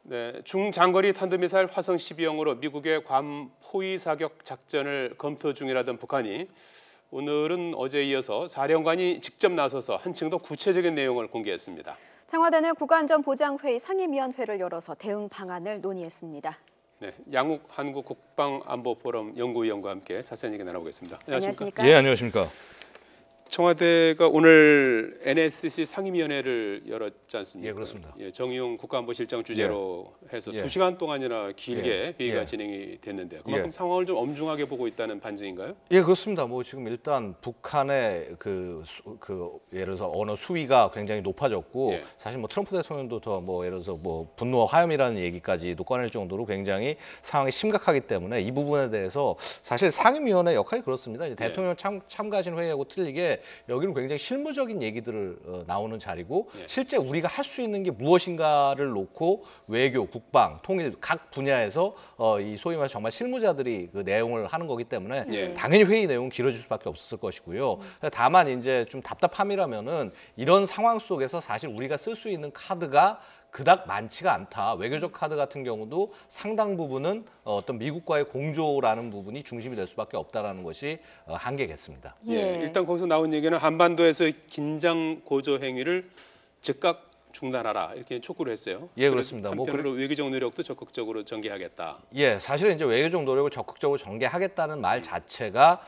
네, 중장거리 탄도미사일 화성 12형으로 미국의 괌 포위 사격 작전을 검토 중이라던 북한이 오늘은 어제에 이어서 사령관이 직접 나서서 한층 더 구체적인 내용을 공개했습니다. 청와대는 국가안전보장회의 상임위원회를 열어서 대응 방안을 논의했습니다. 네, 양욱 한국국방안보포럼 연구위원과 함께 자세한 얘기 나눠보겠습니다. 안녕하십니까? 예, 안녕하십니까? 청와대가 오늘 NSC 상임위원회를 열었지 않습니까? 예, 그렇습니다. 예, 정의용 국가안보실장 주재로 해서 2시간 동안이나 길게 회의가 진행이 됐는데 그만큼 상황을 좀 엄중하게 보고 있다는 반증인가요? 예, 그렇습니다. 뭐 지금 일단 북한의 예를 들어서 언어 수위가 굉장히 높아졌고 사실 뭐 트럼프 대통령도 더 뭐 예를 들어서 뭐 분노와 화염이라는 얘기까지도 꺼낼 정도로 굉장히 상황이 심각하기 때문에 이 부분에 대해서 사실 상임위원회 역할이 그렇습니다. 이제 대통령 참가하신 회의하고 틀리게 여기는 굉장히 실무적인 얘기들을 나오는 자리고 실제 우리가 할 수 있는 게 무엇인가를 놓고 외교, 국방, 통일 각 분야에서 이 소위 말해서 정말 실무자들이 그 내용을 하는 거기 때문에 당연히 회의 내용은 길어질 수밖에 없을 것이고요. 다만 이제 좀 답답함이라면은 이런 상황 속에서 사실 우리가 쓸 수 있는 카드가 그닥 많지가 않다. 외교적 카드 같은 경우도 상당 부분은 어떤 미국과의 공조라는 부분이 중심이 될 수밖에 없다라는 것이 한계겠습니다. 일단 거기서 나온 얘기는 한반도에서 긴장 고조 행위를 즉각 중단하라 이렇게 촉구를 했어요. 예, 그렇습니다. 한편으로 외교적 노력도 적극적으로 전개하겠다. 예, 사실은 이제 외교적 노력을 적극적으로 전개하겠다는 말 자체가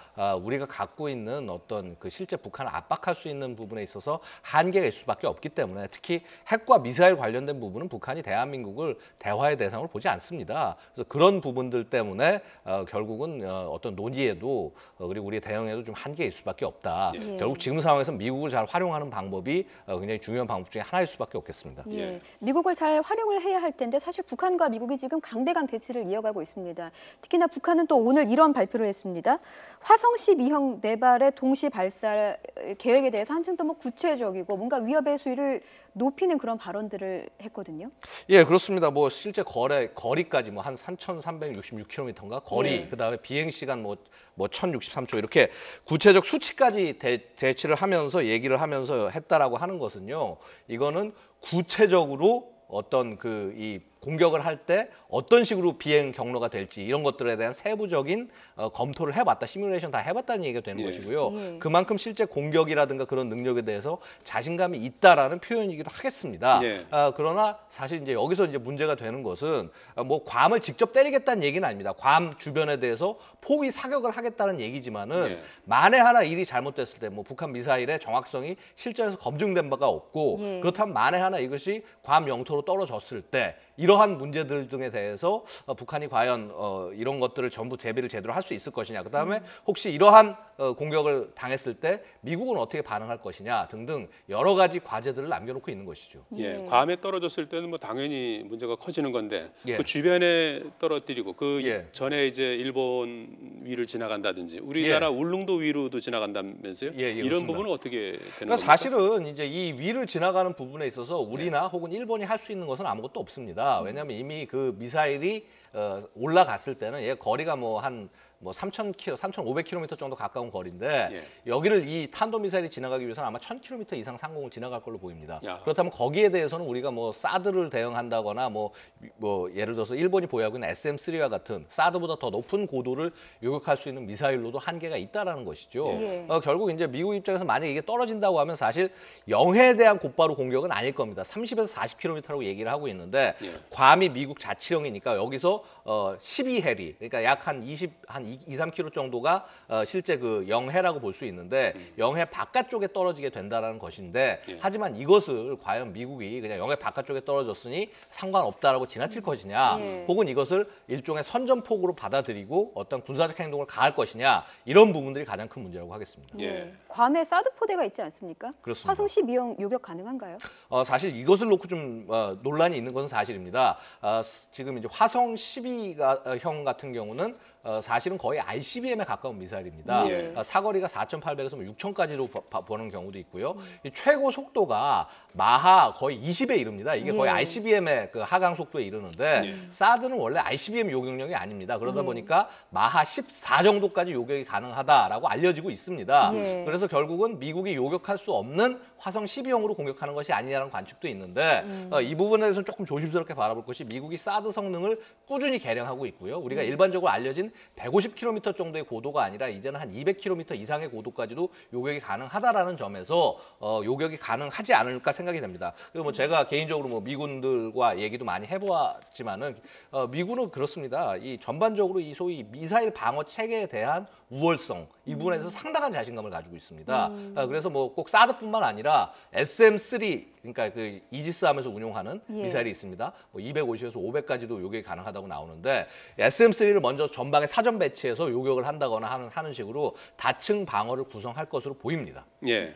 우리가 갖고 있는 어떤 그 실제 북한을 압박할 수 있는 부분에 있어서 한계가 있을 수밖에 없기 때문에 특히 핵과 미사일 관련된 부분은 북한이 대한민국을 대화의 대상으로 보지 않습니다. 그래서 그런 부분들 때문에 결국은 어떤 논의에도 그리고 우리의 대응에도 좀 한계가 있을 수밖에 없다. 결국 지금 상황에서 미국을 잘 활용하는 방법이 굉장히 중요한 방법 중에 하나일 수밖에 없겠습니다. 미국을 잘 활용을 해야 할 텐데 사실 북한과 미국이 지금 강대강 대치를 이어가고 있습니다. 특히나 북한은 또 오늘 이런 발표를 했습니다. 화성 12형 4발의 동시 발사 계획에 대해서 한층 더 뭐 구체적이고 뭔가 위협의 수위를 높이는 그런 발언들을 했거든요. 예, 그렇습니다. 뭐 실제 거리까지 뭐 한 3,366km인가 거리, 그다음에 비행 시간 뭐 1,063초 이렇게 구체적 수치까지 대치를 하면서 얘기를 하면서 했다라고 하는 것은요. 이거는 구체적으로 어떤 이 공격을 할 때 어떤 식으로 비행 경로가 될지 이런 것들에 대한 세부적인 검토를 해봤다, 시뮬레이션 다 해봤다는 얘기가 되는 것이고요. 그만큼 실제 공격이라든가 그런 능력에 대해서 자신감이 있다라는 표현이기도 하겠습니다. 그러나 사실 이제 여기서 이제 문제가 되는 것은 뭐 괌을 직접 때리겠다는 얘기는 아닙니다. 괌 주변에 대해서 포위 사격을 하겠다는 얘기지만은 만에 하나 일이 잘못됐을 때 뭐 북한 미사일의 정확성이 실전에서 검증된 바가 없고 그렇다면 만에 하나 이것이 괌 영토로 떨어졌을 때 이러한 문제들 등에 대해서 북한이 과연 이런 것들을 전부 대비를 제대로 할 수 있을 것이냐. 그다음에 혹시 이러한 공격을 당했을 때 미국은 어떻게 반응할 것이냐 등등 여러 가지 과제들을 남겨놓고 있는 것이죠. 괌에 떨어졌을 때는 뭐 당연히 문제가 커지는 건데 그 주변에 떨어뜨리고 그 전에 이제 일본 위를 지나간다든지 우리나라 울릉도 위로도 지나간다면서요? 이런 그렇습니다. 부분은 어떻게 되는 그러니까 겁니까? 사실은 이제 이 위를 지나가는 부분에 있어서 우리나 혹은 일본이 할 수 있는 것은 아무것도 없습니다. 왜냐하면 이미 그 미사일이 올라갔을 때는 거리가 뭐 한 3,000km, 3,500km 정도 가까운 거리인데 여기를 이 탄도미사일이 지나가기 위해서는 아마 1,000km 이상 상공을 지나갈 걸로 보입니다. 그렇다면 거기에 대해서는 우리가 뭐 사드를 대응한다거나 뭐 예를 들어서 일본이 보유하고 있는 SM-3와 같은 사드보다 더 높은 고도를 요격할 수 있는 미사일로도 한계가 있다라는 것이죠. 결국 이제 미국 입장에서 만약에 이게 떨어진다고 하면 사실 영해에 대한 곧바로 공격은 아닐 겁니다. 30에서 40km라고 얘기를 하고 있는데 괌이 미국 자치령이니까 여기서 12해리, 그러니까 약 한 2-3km 정도가 실제 그 영해라고 볼 수 있는데 영해 바깥쪽에 떨어지게 된다라는 것인데 하지만 이것을 과연 미국이 그냥 영해 바깥쪽에 떨어졌으니 상관없다라고 지나칠 것이냐 혹은 이것을 일종의 선전포고로 받아들이고 어떤 군사적 행동을 가할 것이냐 이런 부분들이 가장 큰 문제라고 하겠습니다. 괌에 사드 포대가 있지 않습니까? 그렇습니다. 화성 12형 요격 가능한가요? 사실 이것을 놓고 좀 논란이 있는 것은 사실입니다. 지금 이제 화성 12형 같은 경우는 사실은 거의 ICBM에 가까운 미사일입니다. 예. 사거리가 4,800에서 6,000까지로 보는 경우도 있고요. 이 최고 속도가 마하 거의 20에 이릅니다. 이게 거의 예. ICBM의 그 하강 속도에 이르는데 사드는 원래 ICBM 요격력이 아닙니다. 그러다 보니까 마하 14 정도까지 요격이 가능하다라고 알려지고 있습니다. 예. 그래서 결국은 미국이 요격할 수 없는 화성 12형으로 공격하는 것이 아니냐는 관측도 있는데 이 부분에 대해서는 조금 조심스럽게 바라볼 것이 미국이 사드 성능을 꾸준히 개량하고 있고요. 우리가 일반적으로 알려진 150km 정도의 고도가 아니라 이제는 한 200km 이상의 고도까지도 요격이 가능하다라는 점에서 요격이 가능하지 않을까 생각이 됩니다. 그리고 뭐 제가 개인적으로 뭐 미군들과 얘기도 많이 해보았지만은 미군은 그렇습니다. 이 전반적으로 이 소위 미사일 방어 체계에 대한 우월성 이 부분에서 상당한 자신감을 가지고 있습니다. 그래서 뭐 꼭 사드뿐만 아니라 SM-3 그러니까 그 이지스함에서 운용하는 예. 미사일이 있습니다. 뭐 250에서 500까지도 요격이 가능하다고 나오는데 SM-3를 먼저 전방에 사전 배치해서 요격을 한다거나 하는 식으로 다층 방어를 구성할 것으로 보입니다. 예.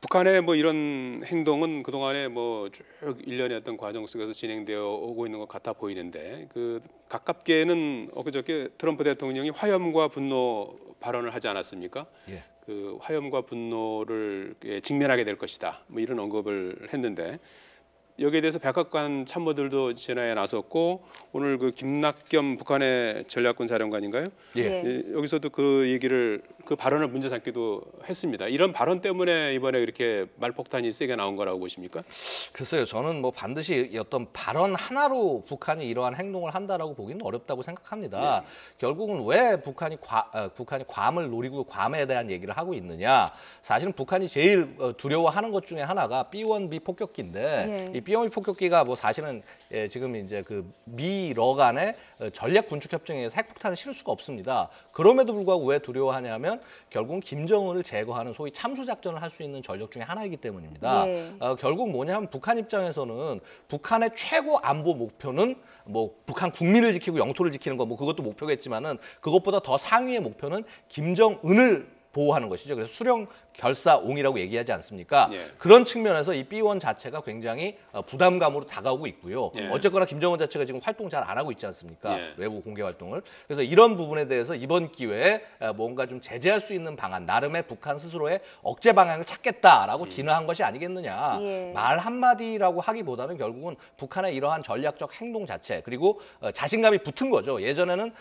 북한의 뭐 이런 행동은 그동안에 뭐 쭉 일련의 어떤 과정 속에서 진행되어 오고 있는 것 같아 보이는데 그 가깝게는 엊그저께 트럼프 대통령이 화염과 분노 발언을 하지 않았습니까? 예. 그 화염과 분노를 직면하게 될 것이다. 뭐 이런 언급을 했는데 여기에 대해서 백악관 참모들도 진화에 나섰고 오늘 그 김낙겸 북한의 전략군 사령관인가요? 예. 여기서도 그 얘기를 그 발언을 문제 삼기도 했습니다. 이런 발언 때문에 이번에 이렇게 말폭탄이 세게 나온 거라고 보십니까? 글쎄요, 저는 뭐 반드시 어떤 발언 하나로 북한이 이러한 행동을 한다라고 보기는 어렵다고 생각합니다. 결국은 왜 북한이 괌을 노리고 괌에 대한 얘기를 하고 있느냐? 사실은 북한이 제일 두려워하는 것 중에 하나가 B-1B 폭격기인데 이 B-1B 폭격기가 뭐 사실은 지금 이제 그 미러 간의 전략 군축 협정에서 핵폭탄을 실을 수가 없습니다. 그럼에도 불구하고 왜 두려워하냐면 결국은 김정은을 제거하는 소위 참수 작전을 할 수 있는 전력 중에 하나이기 때문입니다. 결국 뭐냐면 북한 입장에서는 북한의 최고 안보 목표는 뭐 북한 국민을 지키고 영토를 지키는 거 뭐 그것도 목표겠지만은 그것보다 더 상위의 목표는 김정은을 보호하는 것이죠. 그래서 수령 결사옹이라고 얘기하지 않습니까? 예. 그런 측면에서 이 B1 자체가 굉장히 부담감으로 다가오고 있고요. 예. 어쨌거나 김정은 자체가 지금 활동 잘 안 하고 있지 않습니까? 예. 외부 공개 활동을. 그래서 이런 부분에 대해서 이번 기회에 뭔가 좀 제재할 수 있는 방안, 나름의 북한 스스로의 억제 방향을 찾겠다라고 진화한 것이 아니겠느냐. 예. 말 한마디라고 하기보다는 결국은 북한의 이러한 전략적 행동 자체 그리고 자신감이 붙은 거죠. 예전에는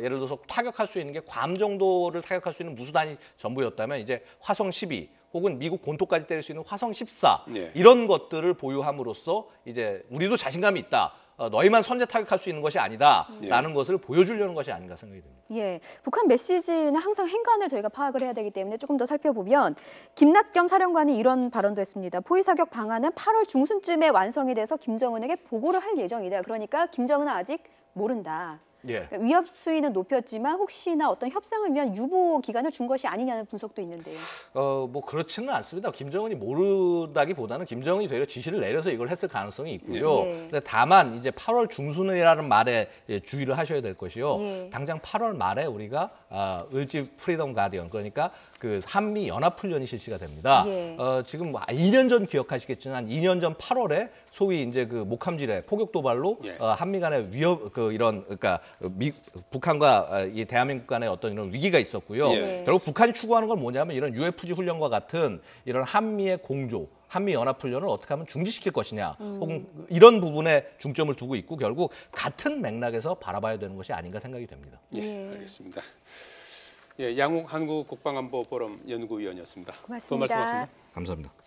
예를 들어서 타격할 수 있는 게 괌 정도를 타격할 수 있는 무수단이 전부였다면 이제 화성 12 혹은 미국 본토까지 때릴 수 있는 화성 14 예. 이런 것들을 보유함으로써 이제 우리도 자신감이 있다. 너희만 선제 타격할 수 있는 것이 아니다라는 것을 보여주려는 것이 아닌가 생각이 듭니다. 예, 북한 메시지는 항상 행간을 저희가 파악을 해야 되기 때문에 조금 더 살펴보면 김낙겸 사령관이 이런 발언도 했습니다. 포위 사격 방안은 8월 중순쯤에 완성이 돼서 김정은에게 보고를 할 예정이다. 그러니까 김정은은 아직 모른다. 예. 위협 수위는 높였지만 혹시나 어떤 협상을 위한 유보 기간을 준 것이 아니냐는 분석도 있는데요. 뭐 그렇지는 않습니다. 김정은이 모르다기보다는 김정은이 되려 지시를 내려서 이걸 했을 가능성이 있고요. 예. 근데 다만 이제 8월 중순이라는 말에 주의를 하셔야 될 것이요. 예. 당장 8월 말에 우리가 을지 프리덤 가디언 그러니까 그 한미 연합 훈련이 실시가 됩니다. 예. 지금 뭐 2년 전 기억하시겠지만 2년 전 8월에 소위 이제 그 목함질에 포격 도발로 예. 한미 간의 위협 그러니까 북한과 이 대한민국 간의 어떤 이런 위기가 있었고요. 예. 결국 북한이 추구하는 건 뭐냐면 이런 UFG 훈련과 같은 이런 한미의 공조, 한미 연합 훈련을 어떻게 하면 중지시킬 것이냐, 혹은 이런 부분에 중점을 두고 있고 결국 같은 맥락에서 바라봐야 되는 것이 아닌가 생각이 됩니다. 예, 알겠습니다. 예, 양욱 한국 국방안보 포럼 연구위원이었습니다. 고맙습니다. 또 말씀하십니다. 감사합니다.